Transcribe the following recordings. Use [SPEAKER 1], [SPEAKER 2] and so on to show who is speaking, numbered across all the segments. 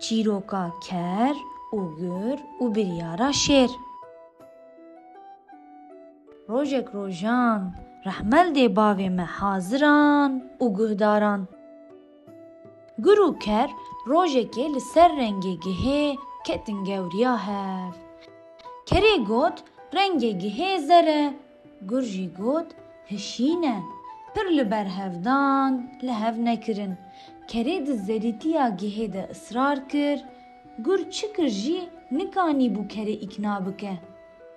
[SPEAKER 1] çîroka ker û gur û biryara şêr. Rojek rojan rehmel dê bavê me haziran û guhdaran. Gur û ker rojekê li ser rengê gihê ketin gewriya hev. Kerê got rengê gihê zer e, gur jî got hişîn e. Pir li ber hevdan li hev nekirin. Kerê di zerîtiya gihê de ısrar kir, gur çi kir jî nikanî bû kerê îkna bike.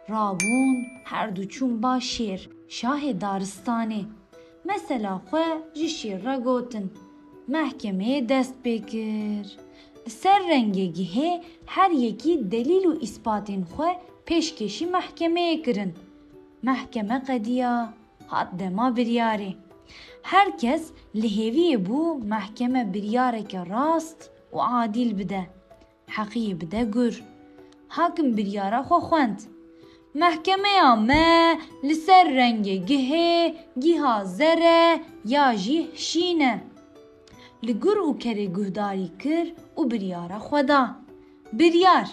[SPEAKER 1] Rabûn her du çûn ba şêr, şahê daristanê. Mesela xwe ji şêr re gotin. Mehkemeyê dest pê kir. Li ser rengê gihê her yekî delîl û îspatên xwe pêşkêşî mehkemeyê kirin. Mehkeme qediya hat dema biryarê. Herkes li hêviyê bû mehkeme biryareke rast û adîl bide. Heqiyê bide gur. Hakim biryara xwe xwend. Mehkemeya me li ser rengê gihê giha zer e ya jî hişîn e. Li gur û kerê guhdarî kir û biryara xwe da. Biryar,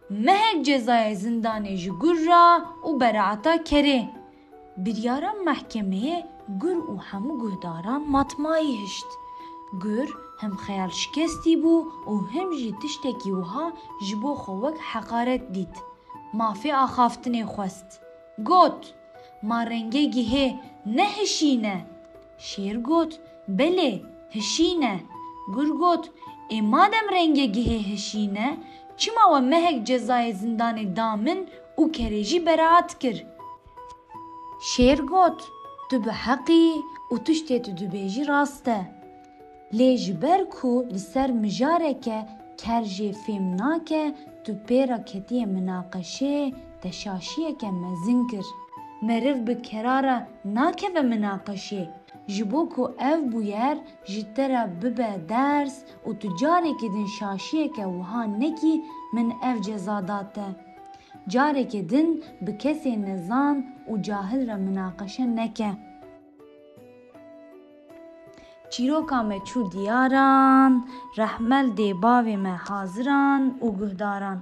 [SPEAKER 1] mehek cezaya zindanê ji gur ra û beraeta kerê. Biryara mehkemeyê gur û hemû guhdaran matmayî hişt. Gur hem xeyal şikestî bû û hem jî tiştekî wiha ji bo xwe wek heqaret dît. Mafê axaftinê xwest. Got, ma rengê gihê ne hişîn e. Şêr got, belê hişîn e. Gur got, madem rengê gihê hişîn e, çima we mehek cezayê zindanê da min û kerê jî beraet kir. Şêr got, tu bi heqî û tiştê tu dibêjî rast e. Lê ji ber ku li ser mijareke ker jê fêm nake, tu pêra ketiye minaqeşê teşaşiyeke mezin kir. Meriv bi kerara nakeve minaqeşê, ji bo ku ev bûyer ji te re bibe ders û tu carekê din şaşiyeke wiha nekî min ev ceza date. Carekê din bi kesê nezan û cahil re minaqeşe neke. Çîroka me çû diyaran, rehmel dê bavê me haziran û guhdaran.